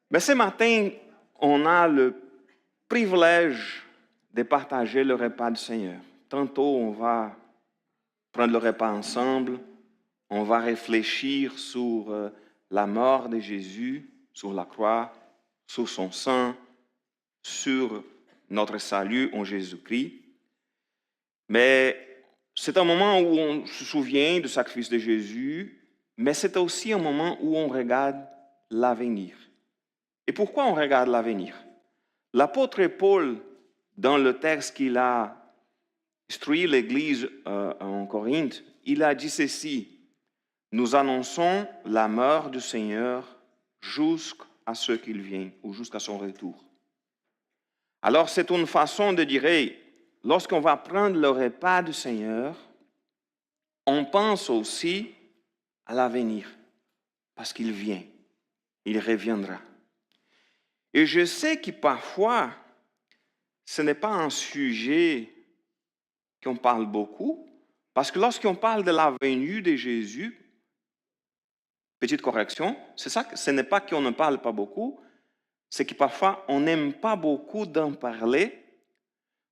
Mais ce matin, on a le privilège de partager le repas du Seigneur. Tantôt, on va prendre le repas ensemble, on va réfléchir sur la mort de Jésus, sur la croix, sur son sang, sur notre salut en Jésus-Christ. Mais c'est un moment où on se souvient du sacrifice de Jésus, mais c'est aussi un moment où on regarde l'avenir. Et pourquoi on regarde l'avenir? L'apôtre Paul, dans le texte qu'il a instruit l'Église en Corinthe, il a dit ceci: nous annonçons la mort du Seigneur jusqu'à ce qu'il vienne ou jusqu'à son retour. Alors c'est une façon de dire, lorsqu'on va prendre le repas du Seigneur, on pense aussi à l'avenir, parce qu'il vient, il reviendra. Et je sais que parfois, ce n'est pas un sujet qu'on parle beaucoup, parce que lorsqu'on parle de la venue de Jésus, petite correction, c'est ça, ce n'est pas qu'on ne parle pas beaucoup, c'est que parfois on n'aime pas beaucoup d'en parler,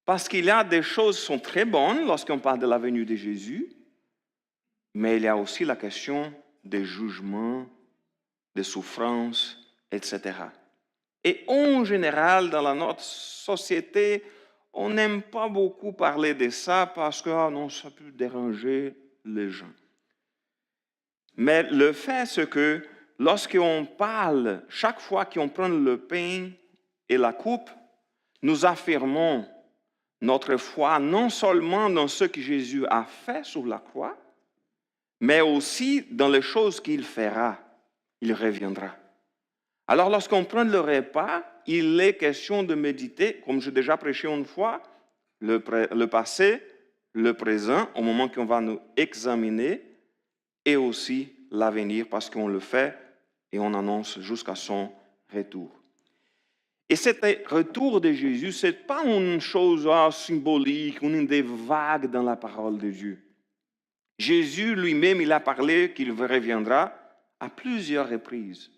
parce qu'il y a des choses qui sont très bonnes lorsqu'on parle de la venue de Jésus, mais il y a aussi la question des jugements, des souffrances, etc. Et en général, dans notre société, on n'aime pas beaucoup parler de ça parce que non, ça peut déranger les gens. Mais le fait, c'est que lorsqu'on parle, chaque fois qu'on prend le pain et la coupe, nous affirmons notre foi non seulement dans ce que Jésus a fait sur la croix, mais aussi dans les choses qu'il fera, il reviendra. Alors lorsqu'on prend le repas, il est question de méditer, comme j'ai déjà prêché une fois, le passé, le présent, au moment qu'on va nous examiner, et aussi l'avenir, parce qu'on le fait et on annonce jusqu'à son retour. Et ce retour de Jésus, ce n'est pas une chose symbolique, une idée vague dans la parole de Dieu. Jésus lui-même, il a parlé qu'il reviendra à plusieurs reprises.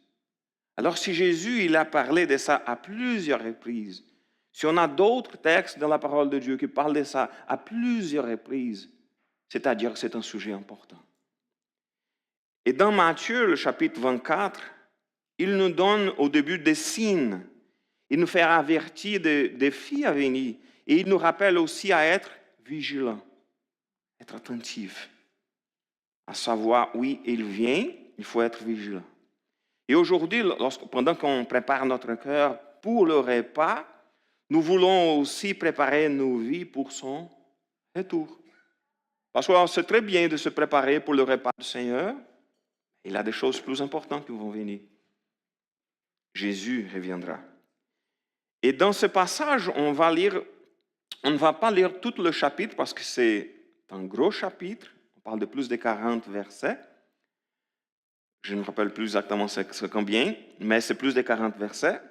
Alors si Jésus, il a parlé de ça à plusieurs reprises, si on a d'autres textes dans la parole de Dieu qui parlent de ça à plusieurs reprises, c'est-à-dire que c'est un sujet important. Et dans Matthieu, le chapitre 24, il nous donne au début des signes. Il nous fait avertir des défis à venir. Et il nous rappelle aussi à être vigilants, être attentifs, à savoir, oui, il vient, il faut être vigilant. Et aujourd'hui, pendant qu'on prépare notre cœur pour le repas, nous voulons aussi préparer nos vies pour son retour. Parce que c'est très bien de se préparer pour le repas du Seigneur. Il y a des choses plus importantes qui vont venir. Jésus reviendra. Et dans ce passage, on ne va pas lire tout le chapitre parce que c'est un gros chapitre. On parle de plus de 40 versets. Je ne me rappelle plus exactement c'est combien, mais c'est plus de 40 versets.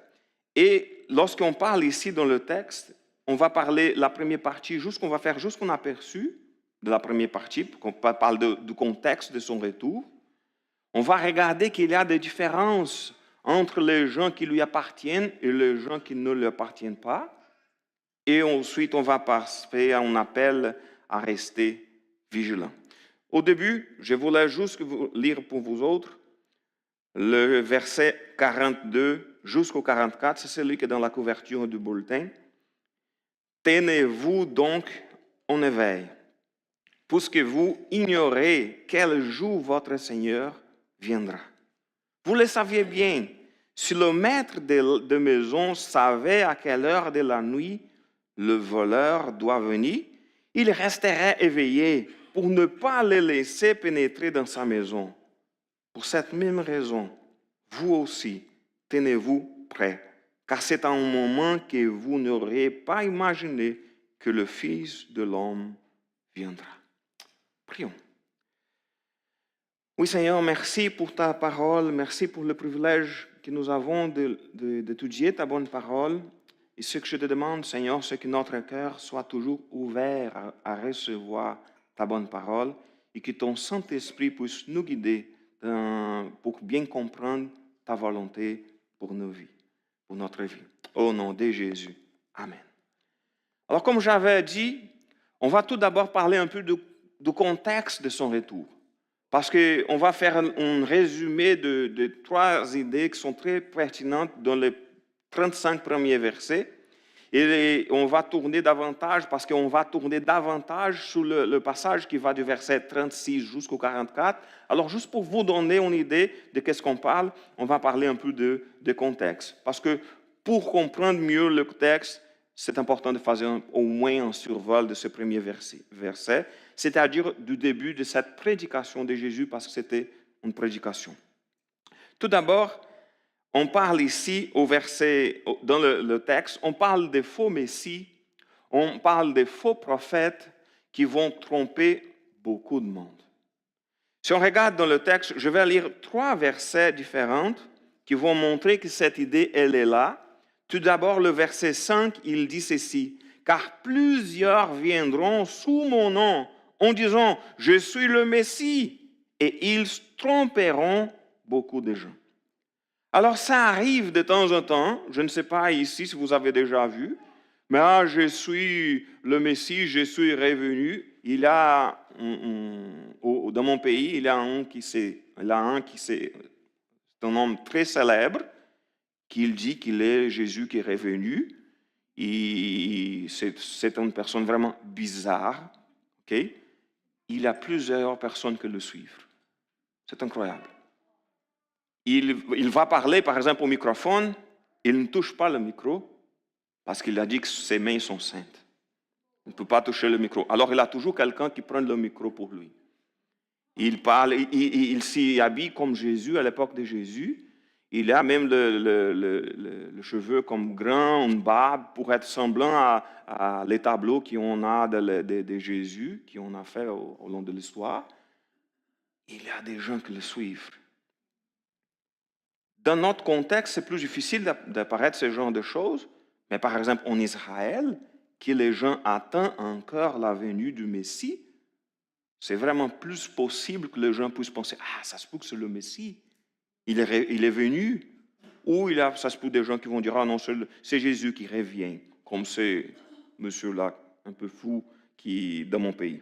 Et lorsqu'on parle ici dans le texte, on va parler la première partie, on va faire juste un aperçu de la première partie, qu'on parle du contexte de son retour. On va regarder qu'il y a des différences entre les gens qui lui appartiennent et les gens qui ne lui appartiennent pas. Et ensuite, on va passer à un appel à rester vigilant. Au début, je voulais juste lire pour vous autres le verset 42 jusqu'au 44, c'est celui qui est dans la couverture du bulletin. Tenez-vous donc en éveil, puisque vous ignorez quel jour votre Seigneur viendra. Vous le saviez bien, si le maître de maison savait à quelle heure de la nuit le voleur doit venir, il resterait éveillé pour ne pas le laisser pénétrer dans sa maison. Pour cette même raison, vous aussi, tenez-vous prêts, car c'est un moment que vous n'aurez pas imaginé que le Fils de l'homme viendra. Prions. Oui, Seigneur, merci pour ta parole, merci pour le privilège que nous avons d'étudier ta bonne parole. Et ce que je te demande, Seigneur, c'est que notre cœur soit toujours ouvert à recevoir ta bonne parole et que ton Saint-Esprit puisse nous guider pour bien comprendre ta volonté pour nos vies, pour notre vie. Au nom de Jésus. Amen. Alors, comme j'avais dit, on va tout d'abord parler un peu du contexte de son retour. Parce qu'on va faire un résumé de 3 idées qui sont très pertinentes dans les 35 premiers versets. Et on va tourner davantage, parce qu'on va tourner davantage sur le passage qui va du verset 36 jusqu'au 44. Alors, juste pour vous donner une idée de qu'est-ce qu'on parle, on va parler un peu de contexte. Parce que pour comprendre mieux le texte, c'est important de faire au moins un survol de ce premier verset, c'est-à-dire du début de cette prédication de Jésus, parce que c'était une prédication. Tout d'abord, on parle ici au verset, dans le texte, on parle des faux messies, on parle des faux prophètes qui vont tromper beaucoup de monde. Si on regarde dans le texte, je vais lire 3 versets différents qui vont montrer que cette idée, elle est là. Tout d'abord, le verset 5, il dit ceci, « Car plusieurs viendront sous mon nom en disant, je suis le Messie, et ils tromperont beaucoup de gens. » Alors, ça arrive de temps en temps, je ne sais pas ici si vous avez déjà vu, mais je suis le Messie, je suis revenu. Il y a, dans mon pays, il y a un c'est un homme très célèbre, qui dit qu'il est Jésus qui est revenu. C'est une personne vraiment bizarre. Okay? Il y a plusieurs personnes qui le suivent. C'est incroyable. Il va parler, par exemple, au microphone. Il ne touche pas le micro parce qu'il a dit que ses mains sont saintes. Il ne peut pas toucher le micro. Alors, il a toujours quelqu'un qui prend le micro pour lui. Il parle, il s'y habille comme Jésus à l'époque de Jésus. Il a même le cheveu comme grand, une barbe, pour être semblant à les tableaux qu'on a de Jésus, qu'on a fait au long de l'histoire. Il y a des gens qui le suivent. Dans notre contexte, c'est plus difficile d'apparaître ce genre de choses, mais par exemple en Israël, que les gens attendent encore la venue du Messie, c'est vraiment plus possible que les gens puissent penser « Ah, ça se peut que c'est le Messie, il est venu ». Ou ça se peut des gens qui vont dire « Ah non, c'est Jésus qui revient », comme c'est monsieur-là, un peu fou, qui dans mon pays.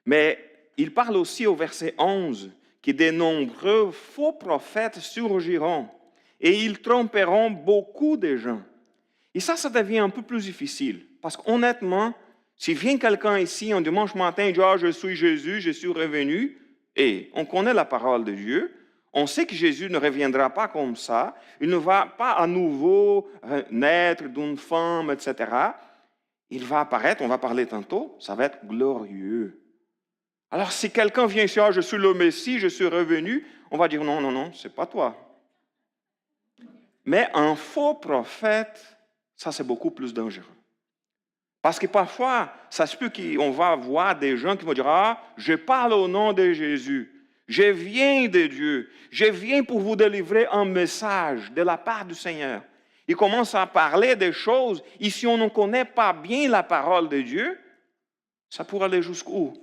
Mais il parle aussi au verset 11 que de nombreux faux prophètes surgiront et ils tromperont beaucoup de gens. Et ça devient un peu plus difficile. Parce qu'honnêtement, si vient quelqu'un ici un dimanche matin et dit « Ah, je suis Jésus, je suis revenu », et on connaît la parole de Dieu, on sait que Jésus ne reviendra pas comme ça, il ne va pas à nouveau naître d'une femme, etc. Il va apparaître, on va parler tantôt, ça va être glorieux. Alors, si quelqu'un vient ici, ah, je suis le Messie, je suis revenu, on va dire non, non, non, c'est pas toi. Mais un faux prophète, ça c'est beaucoup plus dangereux. Parce que parfois, ça se peut qu'on va voir des gens qui vont dire, ah, je parle au nom de Jésus, je viens de Dieu, je viens pour vous délivrer un message de la part du Seigneur. Ils commencent à parler des choses, et si on ne connaît pas bien la parole de Dieu, ça pourrait aller jusqu'où?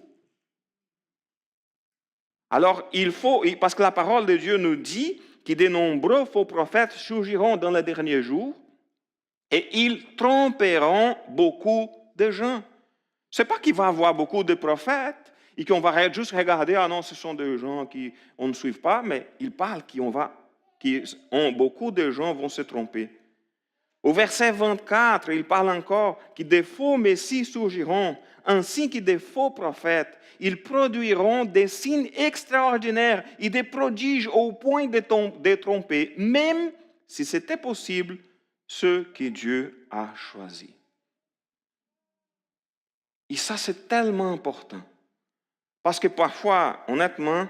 Alors, il faut, parce que la parole de Dieu nous dit que de nombreux faux prophètes surgiront dans les derniers jours et ils tromperont beaucoup de gens. Ce n'est pas qu'il va y avoir beaucoup de prophètes et qu'on va juste regarder, ah non, ce sont des gens qu'on ne suit pas, mais il parle beaucoup de gens vont se tromper. Au verset 24, il parle encore que des faux messies surgiront, ainsi que des faux prophètes. Ils produiront des signes extraordinaires et des prodiges au point de tromper, même si c'était possible, ceux que Dieu a choisis. Et ça, c'est tellement important. Parce que parfois, honnêtement,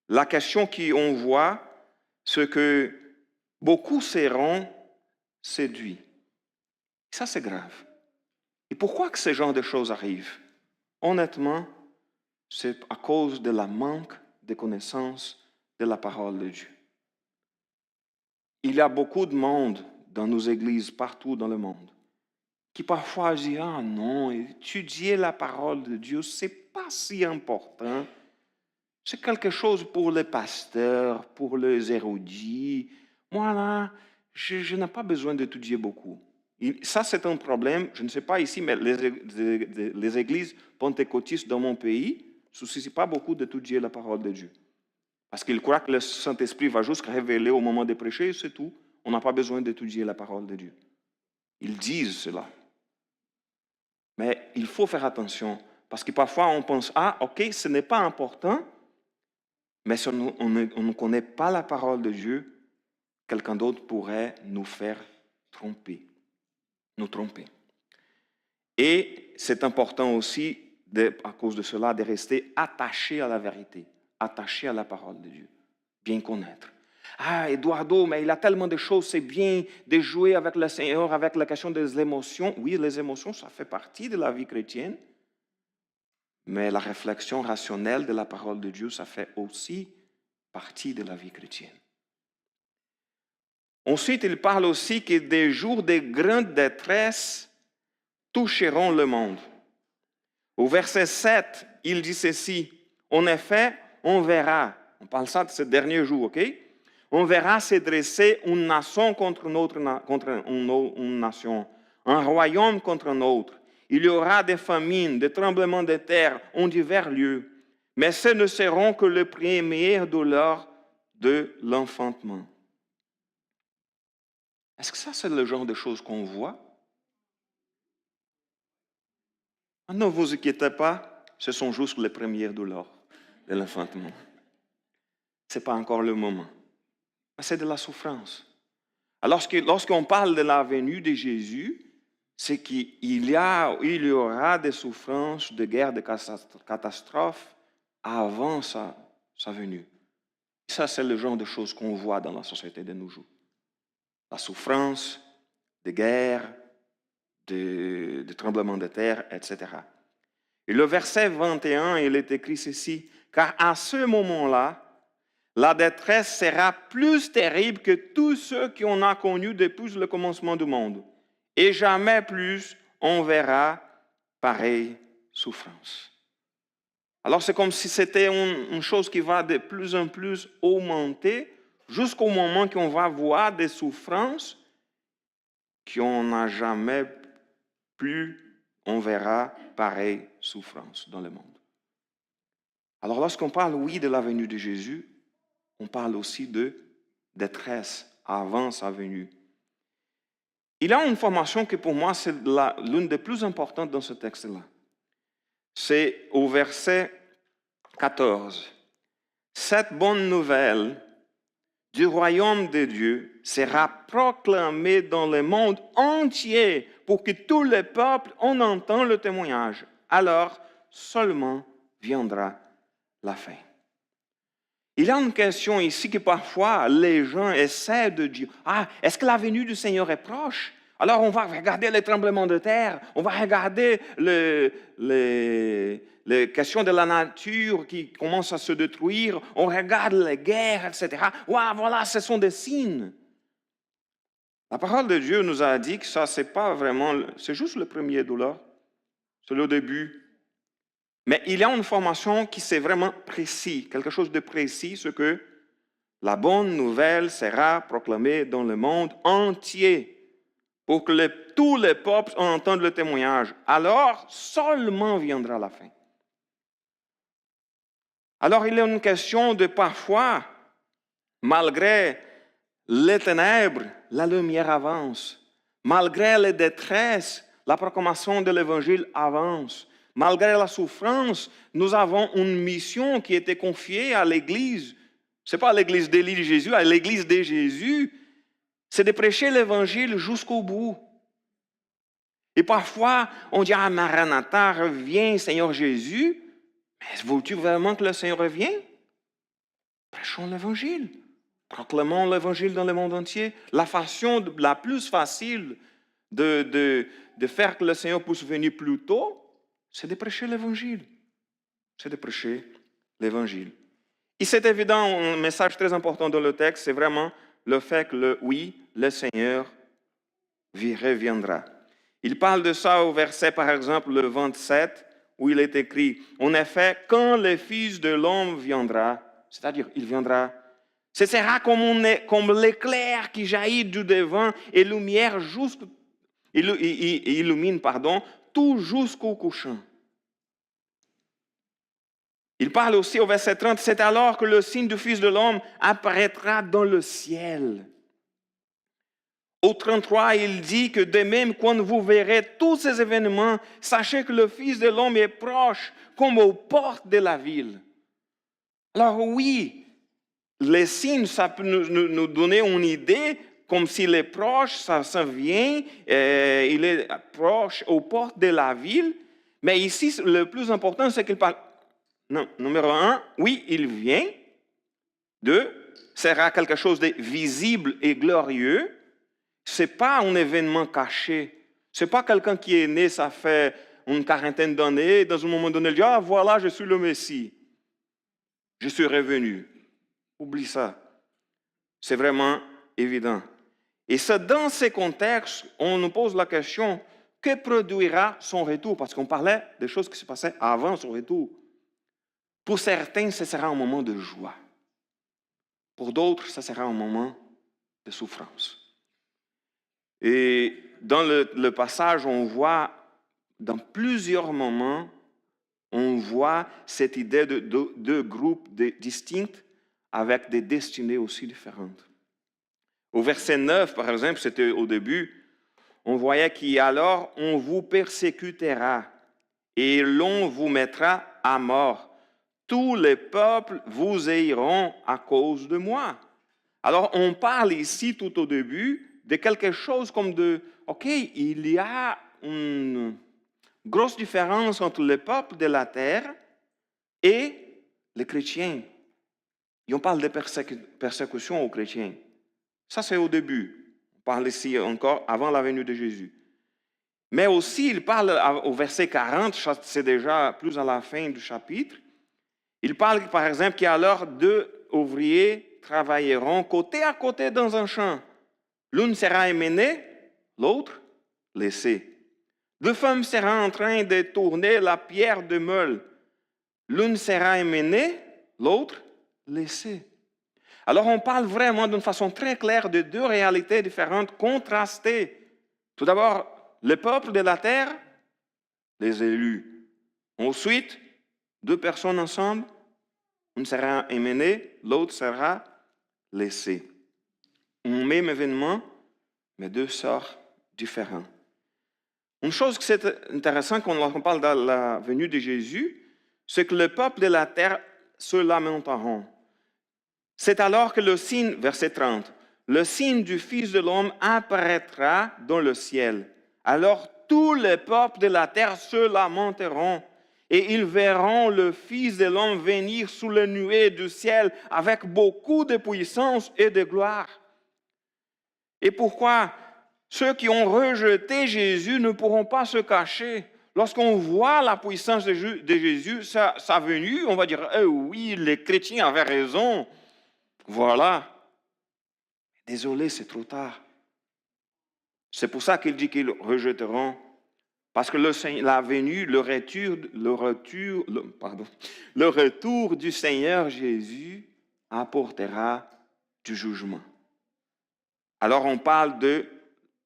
la question qu'on voit, c'est que beaucoup seront séduits. Ça, c'est grave. Et pourquoi que ce genre de choses arrivent? Honnêtement, c'est à cause de la manque de connaissance de la parole de Dieu. Il y a beaucoup de monde dans nos églises, partout dans le monde, qui parfois disent, ah non, étudier la parole de Dieu, ce n'est pas si important. C'est quelque chose pour les pasteurs, pour les érudits, moi là, je n'ai pas besoin d'étudier beaucoup. Ça, c'est un problème, je ne sais pas ici, mais les églises pentecôtistes dans mon pays ne se soucient pas beaucoup d'étudier la parole de Dieu. Parce qu'ils croient que le Saint-Esprit va juste révéler au moment de prêcher, c'est tout. On n'a pas besoin d'étudier la parole de Dieu. Ils disent cela. Mais il faut faire attention, parce que parfois on pense, ah, ok, ce n'est pas important, mais si on ne connaît pas la parole de Dieu, quelqu'un d'autre pourrait nous faire tromper, nous tromper. Et c'est important aussi, à cause de cela, de rester attaché à la vérité, attaché à la parole de Dieu, bien connaître. Ah, Eduardo, mais il a tellement de choses, c'est bien de jouer avec le Seigneur, avec la question des émotions. Oui, les émotions, ça fait partie de la vie chrétienne, mais la réflexion rationnelle de la parole de Dieu, ça fait aussi partie de la vie chrétienne. Ensuite, il parle aussi que des jours de grande détresse toucheront le monde. Au verset 7, il dit ceci, « En effet, on verra, on parle ça de ce dernier jour, ok? On verra se dresser une nation contre une nation, un royaume contre un autre. Il y aura des famines, des tremblements de terre en divers lieux, mais ce ne seront que les premières douleurs de l'enfantement. » Est-ce que ça, c'est le genre de choses qu'on voit? Ne vous inquiétez pas, ce sont juste les premières douleurs de l'enfantement. Ce n'est pas encore le moment. Mais c'est de la souffrance. Alors, lorsqu'on parle de la venue de Jésus, c'est qu'il y aura des souffrances, de guerres, de catastrophes avant sa venue. Ça, c'est le genre de choses qu'on voit dans la société de nos jours. La souffrance, des guerres, des tremblements de terre, etc. Et le verset 21, il est écrit ceci, « Car à ce moment-là, la détresse sera plus terrible que tous ceux qu'on a connus depuis le commencement du monde. Et jamais plus on verra pareille souffrance. » Alors c'est comme si c'était une chose qui va de plus en plus augmenter jusqu'au moment qu'on va voir des souffrances qu'on n'a jamais plus, on verra pareille souffrance dans le monde. Alors lorsqu'on parle, oui, de la venue de Jésus, on parle aussi de détresse avant sa venue. Il y a une information qui pour moi c'est l'une des plus importantes dans ce texte-là. C'est au verset 14. Cette bonne nouvelle du royaume de Dieu sera proclamée dans le monde entier pour que tous les peuples en entendent le témoignage. Alors seulement viendra la fin. Il y a une question ici que parfois les gens essaient de dire, ah, est-ce que la venue du Seigneur est proche? Alors on va regarder les tremblements de terre, on va regarder les questions de la nature qui commencent à se détruire, on regarde les guerres, etc. Wow, voilà, ce sont des signes. La parole de Dieu nous a dit que ça, c'est pas vraiment, c'est juste le premier douleur, c'est le début. Mais il y a une information qui c'est vraiment précis, quelque chose de précis, ce que la bonne nouvelle sera proclamée dans le monde entier pour que tous les peuples entendent le témoignage. Alors seulement viendra la fin. Alors il y a une question de parfois, malgré les ténèbres, la lumière avance. Malgré les détresses, la proclamation de l'Évangile avance. Malgré la souffrance, nous avons une mission qui était confiée à l'Église. Ce n'est pas à l'Église d'Élie de Jésus, à l'Église de Jésus. C'est de prêcher l'Évangile jusqu'au bout. Et parfois, on dit, ah, Maranatha, reviens, Seigneur Jésus. Mais veux-tu vraiment que le Seigneur revienne? Prêchons l'Évangile. Proclamons l'Évangile dans le monde entier. La façon la plus facile de faire que le Seigneur puisse venir plus tôt, c'est de prêcher l'Évangile. C'est de prêcher l'Évangile. Et c'est évident, un message très important dans le texte, c'est vraiment le fait que, le Seigneur reviendra. Il parle de ça au verset, par exemple, le 27, où il est écrit, « En effet, quand le Fils de l'homme viendra, c'est-à-dire il viendra Ce sera comme l'éclair qui jaillit du devant et illumine tout jusqu'au couchant. Il parle aussi au verset 30, c'est alors que le signe du Fils de l'homme apparaîtra dans le ciel. Au 33, il dit que de même, quand vous verrez tous ces événements, sachez que le Fils de l'homme est proche, comme aux portes de la ville. Alors oui, les signes, ça peut nous donner une idée, comme s'il est proche, ça vient, il est proche aux portes de la ville. Mais ici, le plus important, c'est qu'il parle. Non, numéro 1, oui, il vient. 2, sera quelque chose de visible et glorieux. Ce n'est pas un événement caché. Ce n'est pas quelqu'un qui est né, ça fait une quarantaine d'années, dans un moment donné, il dit, ah voilà, je suis le Messie. Je suis revenu. Oublie ça. C'est vraiment évident. Et c'est dans ces contextes, on nous pose la question, que produira son retour? Parce qu'on parlait des choses qui se passaient avant son retour. Pour certains, ce sera un moment de joie. Pour d'autres, ce sera un moment de souffrance. Et dans le passage, on voit, dans plusieurs moments, on voit cette idée de deux groupes distincts avec des destinées aussi différentes. Au verset 9, par exemple, c'était au début, on voyait qu'alors on vous persécutera et l'on vous mettra à mort. Tous les peuples vous haïront à cause de moi. Alors, on parle ici tout au début de quelque chose comme OK, il y a une grosse différence entre les peuples de la terre et les chrétiens. Et on parle de persécution aux chrétiens. Ça, c'est au début. On parle ici encore avant la venue de Jésus. Mais aussi, il parle au verset 40, c'est déjà plus à la fin du chapitre. Il parle, par exemple, qu'alors 2 ouvriers travailleront côté à côté dans un champ. L'une sera emmenée, l'autre laissée. 2 femmes seront en train de tourner la pierre de meule. L'une sera emmenée, l'autre laissée. Alors on parle vraiment d'une façon très claire de 2 réalités différentes, contrastées. Tout d'abord, le peuple de la terre, les élus. Ensuite, 2 personnes ensemble, une sera emmenée, l'autre sera laissée. Un même événement, mais 2 sorts différents. Une chose qui est intéressante quand on parle de la venue de Jésus, c'est que le peuple de la terre se lamenteront. C'est alors que le signe, verset 30, le signe du Fils de l'homme apparaîtra dans le ciel. Alors tous les peuples de la terre se lamenteront et ils verront le Fils de l'homme venir sous les nuées du ciel avec beaucoup de puissance et de gloire. Et pourquoi? Ceux qui ont rejeté Jésus ne pourront pas se cacher. Lorsqu'on voit la puissance de Jésus, sa venue, on va dire, oui, les chrétiens avaient raison. Voilà. Désolé, c'est trop tard. C'est pour ça qu'il dit qu'ils rejetteront. Parce que la venue, le retour du Seigneur Jésus apportera du jugement. Alors on parle de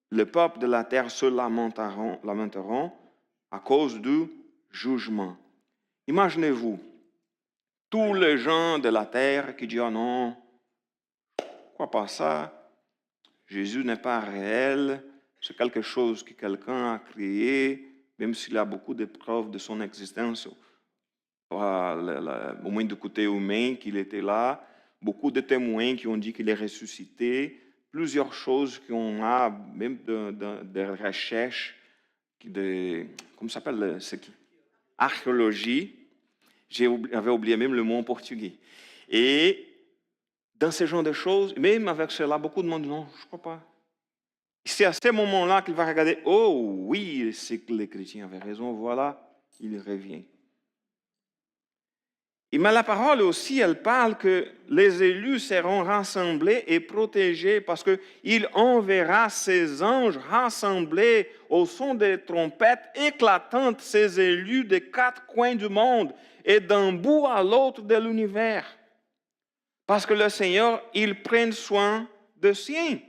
le peuple de la terre se lamenteront à cause du jugement. Imaginez-vous, tous les gens de la terre qui disent « Oh non, pourquoi pas ça? Jésus n'est pas réel, c'est quelque chose que quelqu'un a créé, même s'il a beaucoup de preuves de son existence, au moins du côté humain qu'il était là, beaucoup de témoins qui ont dit qu'il est ressuscité, plusieurs choses qu'on a, même des recherches, comment ça s'appelle? Archéologie. J'avais oublié même le mot en portugais. Et dans ce genre de choses, même avec cela, beaucoup de monde, non, je ne crois pas. C'est à ce moment-là qu'il va regarder, oh oui, c'est que les chrétiens avaient raison, voilà, il revient. Mais la parole aussi, elle parle que les élus seront rassemblés et protégés parce qu'il enverra ses anges rassemblés au son des trompettes éclatantes, ces élus des 4 coins du monde et d'un bout à l'autre de l'univers. Parce que le Seigneur, il prend soin de siens.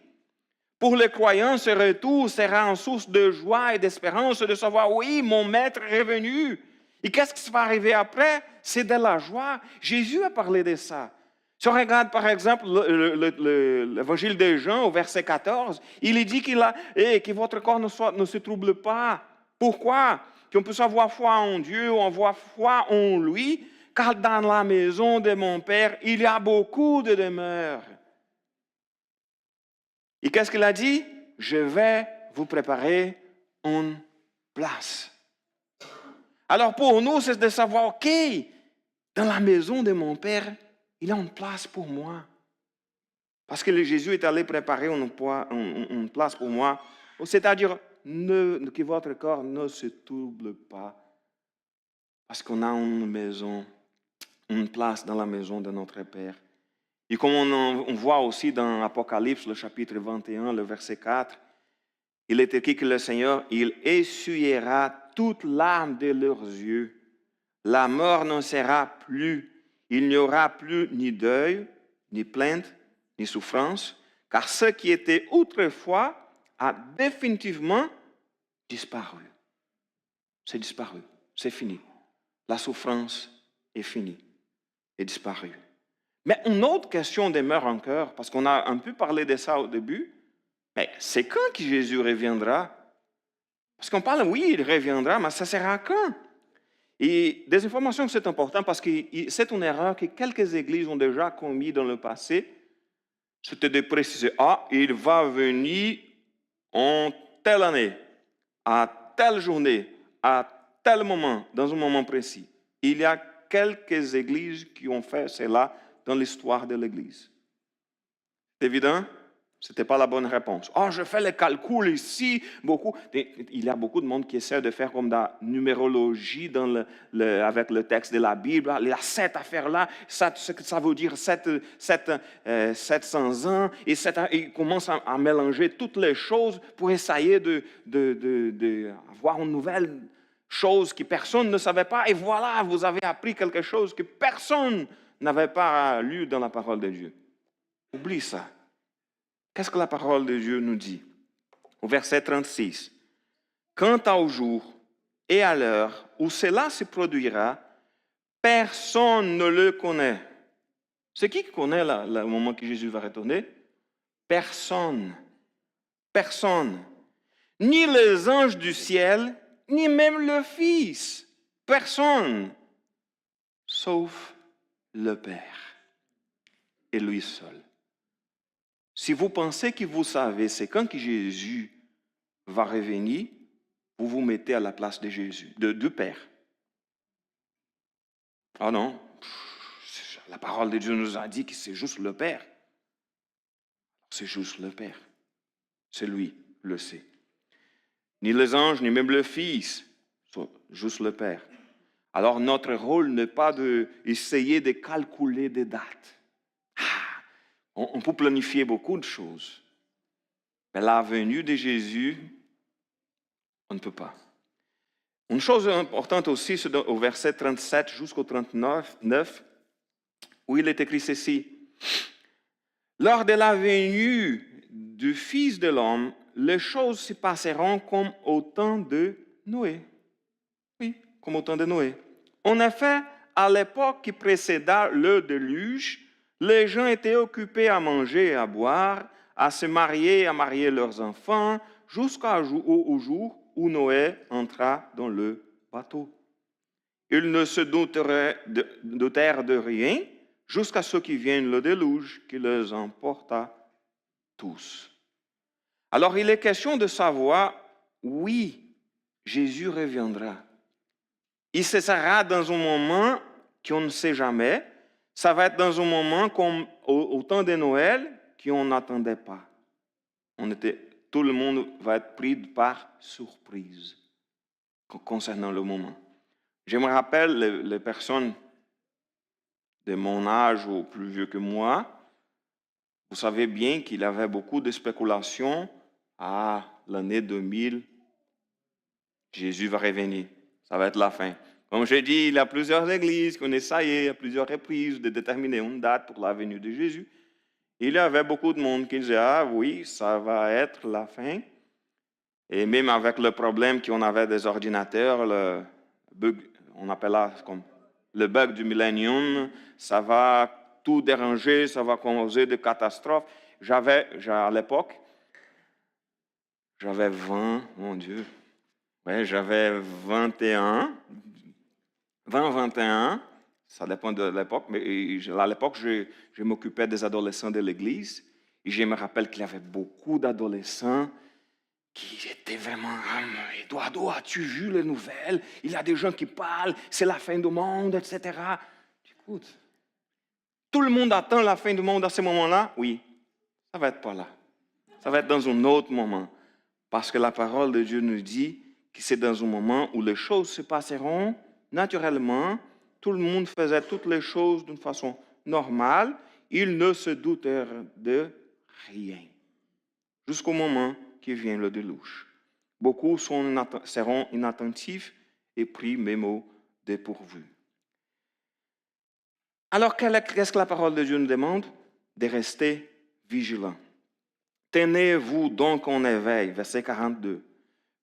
Pour les croyants, ce retour sera une source de joie et d'espérance de savoir, oui, mon maître est revenu. Et qu'est-ce qui va arriver après? C'est de la joie. Jésus a parlé de ça. Si on regarde par exemple l'évangile de Jean au verset 14, il est dit que votre corps ne se trouble pas. Pourquoi? Qu'on puisse avoir foi en Dieu, on avoir foi en lui, car dans la maison de mon Père, il y a beaucoup de demeures. Et qu'est-ce qu'il a dit? Je vais vous préparer une place. Alors pour nous, c'est de savoir, OK, dans la maison de mon Père, il y a une place pour moi. Parce que Jésus est allé préparer une place pour moi. C'est-à-dire que votre corps ne se trouble pas. Parce qu'on a une maison, une place dans la maison de notre Père. Et comme on voit aussi dans Apocalypse, le chapitre 21, le verset 4, il est écrit que le Seigneur, il essuiera toute larme de leurs yeux. La mort n'en sera plus. Il n'y aura plus ni deuil, ni plainte, ni souffrance, car ce qui était autrefois a définitivement disparu. C'est disparu, c'est fini. La souffrance est finie, est disparue. Mais une autre question demeure encore, parce qu'on a un peu parlé de ça au début, mais c'est quand que Jésus reviendra? Parce qu'on parle, oui, il reviendra, mais ça sera quand? Et des informations, c'est important parce que c'est une erreur que quelques églises ont déjà commis dans le passé. C'était de préciser, il va venir en telle année, à telle journée, à tel moment, dans un moment précis. Il y a quelques églises qui ont fait cela dans l'histoire de l'Église. C'est évident? Ce n'était pas la bonne réponse. Je fais les calculs ici, beaucoup. Il y a beaucoup de monde qui essaie de faire comme de la numérologie avec le texte de la Bible. Il y a cette affaire-là, ça veut dire 700 ans, et il commence à mélanger toutes les choses pour essayer d'avoir une nouvelle chose que personne ne savait pas. Et voilà, vous avez appris quelque chose que personne n'avait pas lu dans la parole de Dieu. Oublie ça. Qu'est-ce que la parole de Dieu nous dit? Au verset 36. Quant au jour et à l'heure où cela se produira, personne ne le connaît. C'est qui connaît le moment que Jésus va retourner? Personne. Personne. Ni les anges du ciel, ni même le Fils. Personne. Sauf le Père. Et lui seul. Si vous pensez que vous savez, c'est quand que Jésus va revenir, vous vous mettez à la place de Jésus, du Père. Ah non, la parole de Dieu nous a dit que c'est juste le Père. C'est juste le Père. C'est lui, le sait. Ni les anges, ni même le Fils, juste le Père. Alors notre rôle n'est pas d'essayer de calculer des dates. On peut planifier beaucoup de choses. Mais la venue de Jésus, on ne peut pas. Une chose importante aussi, c'est au verset 37 jusqu'au 39, où il est écrit ceci. Lors de la venue du Fils de l'homme, les choses se passeront comme au temps de Noé. Oui, comme au temps de Noé. En effet, à l'époque qui précéda le déluge, les gens étaient occupés à manger et à boire, à se marier, à marier leurs enfants, jusqu'au jour où Noé entra dans le bateau. Ils ne se doutèrent de rien jusqu'à ce qu'il vienne le déluge qui les emporta tous. Alors il est question de savoir, oui, Jésus reviendra. Il se sera dans un moment qu'on ne sait jamais. Ça va être dans un moment comme au temps de Noël qu'on n'attendait pas. Tout le monde va être pris par surprise concernant le moment. Je me rappelle les personnes de mon âge ou plus vieux que moi. Vous savez bien qu'il y avait beaucoup de spéculations. L'année 2000, Jésus va revenir. Ça va être la fin. Comme je dis, il y a plusieurs églises qui ont essayé à plusieurs reprises de déterminer une date pour la venue de Jésus. Il y avait beaucoup de monde qui disait, ah oui, ça va être la fin. Et même avec le problème qu'on avait des ordinateurs, le bug, on appelle ça comme le bug du millénium, ça va tout déranger, ça va causer des catastrophes. À l'époque, j'avais 20, mon Dieu, ouais, j'avais 21, ça dépend de l'époque, mais à l'époque, je m'occupais des adolescents de l'église, et je me rappelle qu'il y avait beaucoup d'adolescents qui étaient vraiment, Eduardo, as-tu vu les nouvelles? Il y a des gens qui parlent, c'est la fin du monde, etc. Écoute, tout le monde attend la fin du monde à ce moment-là? Oui, ça va être pas là. Ça va être dans un autre moment. Parce que la parole de Dieu nous dit que c'est dans un moment où les choses se passeront naturellement. Tout le monde faisait toutes les choses d'une façon normale. Il ne se doutait de rien. Jusqu'au moment qui vient le déluge. Beaucoup seront inattentifs et pris même au dépourvu. Alors, qu'est-ce que la parole de Dieu nous demande? De rester vigilants. Tenez-vous donc en éveil, verset 42,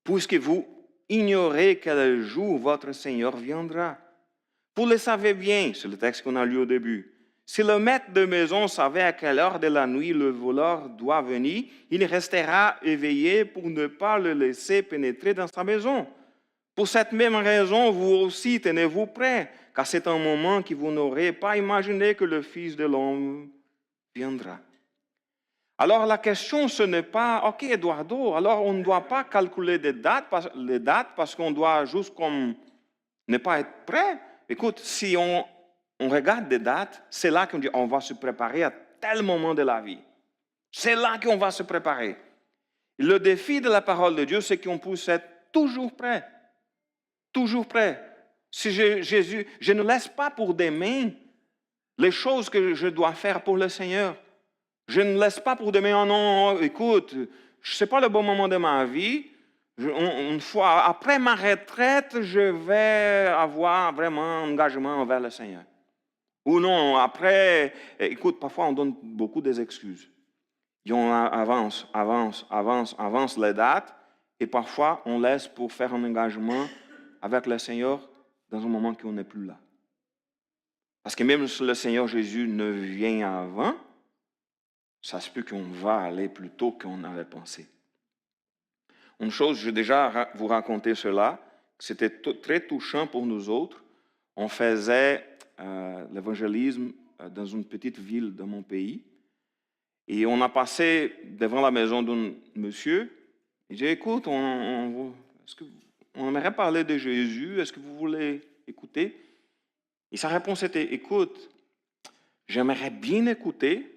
puisque vous ignorez quel jour votre Seigneur viendra. Vous le savez bien, c'est le texte qu'on a lu au début. Si le maître de maison savait à quelle heure de la nuit le voleur doit venir, il restera éveillé pour ne pas le laisser pénétrer dans sa maison. Pour cette même raison, vous aussi tenez-vous prêts, car c'est un moment que vous n'aurez pas imaginé que le Fils de l'homme viendra. Alors la question, ce n'est pas, OK, Eduardo, alors on ne doit pas calculer les dates parce qu'on doit juste comme ne pas être prêt. Écoute, si on regarde des dates, c'est là qu'on dit on va se préparer à tel moment de la vie. C'est là qu'on va se préparer. Le défi de la parole de Dieu, c'est qu'on puisse être toujours prêt. Toujours prêt. Si je ne laisse pas pour demain les choses que je dois faire pour le Seigneur. Je ne laisse pas pour demain, oh non, écoute, ce n'est pas le bon moment de ma vie. Une fois, après ma retraite, je vais avoir vraiment un engagement envers le Seigneur. Ou non, après, écoute, parfois on donne beaucoup des excuses. Et on avance les dates, et parfois on laisse pour faire un engagement avec le Seigneur dans un moment qu'on n'est plus là. Parce que même si le Seigneur Jésus ne vient avant, ça se peut qu'on va aller plus tôt qu'on avait pensé. Une chose, je vais déjà vous raconter cela, c'était très touchant pour nous autres. On faisait l'évangélisme dans une petite ville de mon pays. Et on a passé devant la maison d'un monsieur. Il dit, écoute, on aimerait parler de Jésus, est-ce que vous voulez écouter? Et sa réponse était, écoute, j'aimerais bien écouter,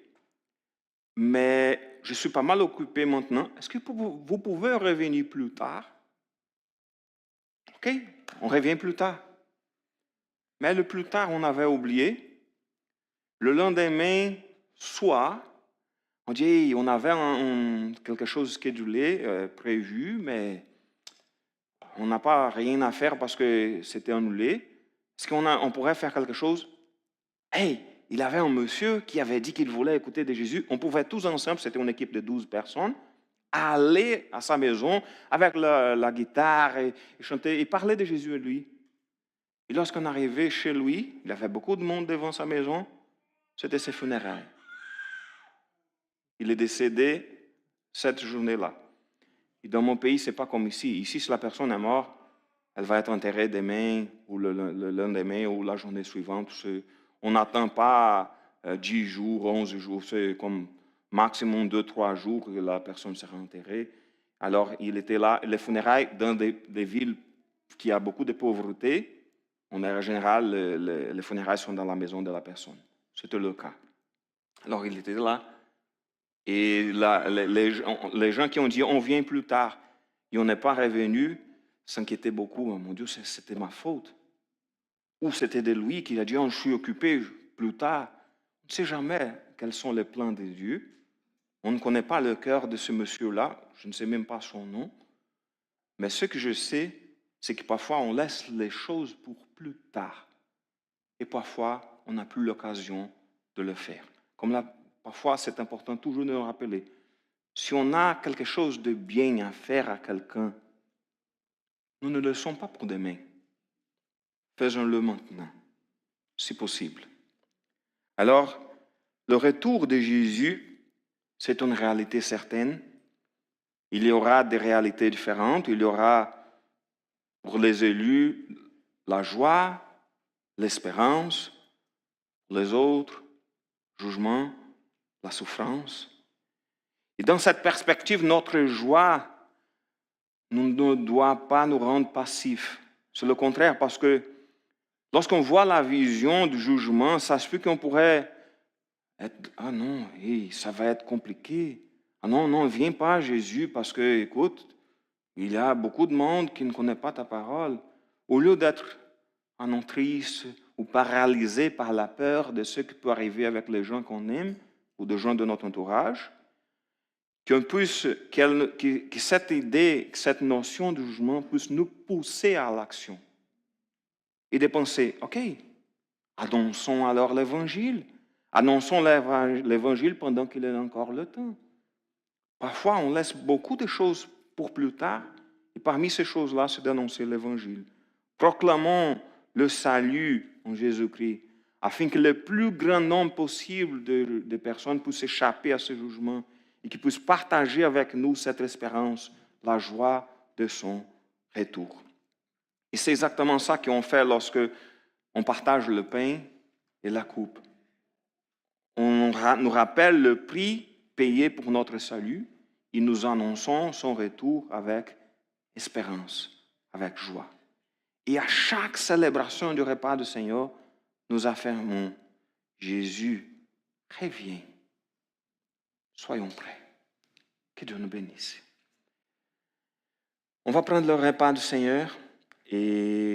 mais je suis pas mal occupé maintenant. Est-ce que vous pouvez revenir plus tard? OK, on revient plus tard. Mais le plus tard, on avait oublié. Le lendemain soir, on dit, hey, on avait quelque chose schedulé, prévu, mais on n'a pas rien à faire parce que c'était annulé. Est-ce qu'on pourrait faire quelque chose? Hey, il y avait un monsieur qui avait dit qu'il voulait écouter de Jésus. On pouvait tous ensemble, c'était une équipe de 12 personnes, aller à sa maison avec la guitare et chanter et parler de Jésus à lui. Et lorsqu'on arrivait chez lui, il y avait beaucoup de monde devant sa maison, c'était ses funérailles. Il est décédé cette journée-là. Et dans mon pays, ce n'est pas comme ici. Ici, si la personne est morte, elle va être enterrée demain ou le lendemain ou la journée suivante. On n'attend pas 10 jours, 11 jours. C'est comme maximum 2-3 jours que la personne sera enterrée. Alors, il était là. Les funérailles dans des villes qui ont beaucoup de pauvreté, en général, les funérailles sont dans la maison de la personne. C'était le cas. Alors, il était là. Et les gens qui ont dit, on vient plus tard, et on n'est pas revenu, s'inquiétaient beaucoup. Oh, mon Dieu, c'était ma faute. Ou c'était de lui qui a dit, oh, je suis occupé plus tard. On ne sait jamais quels sont les plans de Dieu. On ne connaît pas le cœur de ce monsieur-là. Je ne sais même pas son nom. Mais ce que je sais, c'est que parfois on laisse les choses pour plus tard. Et parfois, on n'a plus l'occasion de le faire. Comme là, parfois, c'est important toujours de le rappeler. Si on a quelque chose de bien à faire à quelqu'un, nous ne le laissons pas pour demain. Faisons-le maintenant, si possible. Alors, le retour de Jésus, c'est une réalité certaine. Il y aura des réalités différentes. Il y aura, pour les élus, la joie, l'espérance, les autres, jugement, la souffrance. Et dans cette perspective, notre joie ne doit pas nous rendre passifs. C'est le contraire, parce que lorsqu'on voit la vision du jugement, ça se peut qu'on pourrait être, ah non, ça va être compliqué. Ah non, non, viens pas Jésus, parce que, écoute, il y a beaucoup de monde qui ne connaît pas ta parole. Au lieu d'être ah non, triste ou paralysé par la peur de ce qui peut arriver avec les gens qu'on aime ou de gens de notre entourage, que cette idée, que cette notion de jugement puisse nous pousser à l'action et de penser, OK, annonçons alors l'Évangile. Annonçons l'Évangile pendant qu'il est encore le temps. Parfois, on laisse beaucoup de choses pour plus tard, et parmi ces choses-là, c'est d'annoncer l'Évangile. Proclamons le salut en Jésus-Christ, afin que le plus grand nombre possible de personnes puissent échapper à ce jugement et qu'ils puissent partager avec nous cette espérance, la joie de son retour. Et c'est exactement ça qu'on fait lorsque on partage le pain et la coupe. On nous rappelle le prix payé pour notre salut et nous annonçons son retour avec espérance, avec joie. Et à chaque célébration du repas du Seigneur, nous affirmons, Jésus revient. Soyons prêts. Que Dieu nous bénisse. On va prendre le repas du Seigneur et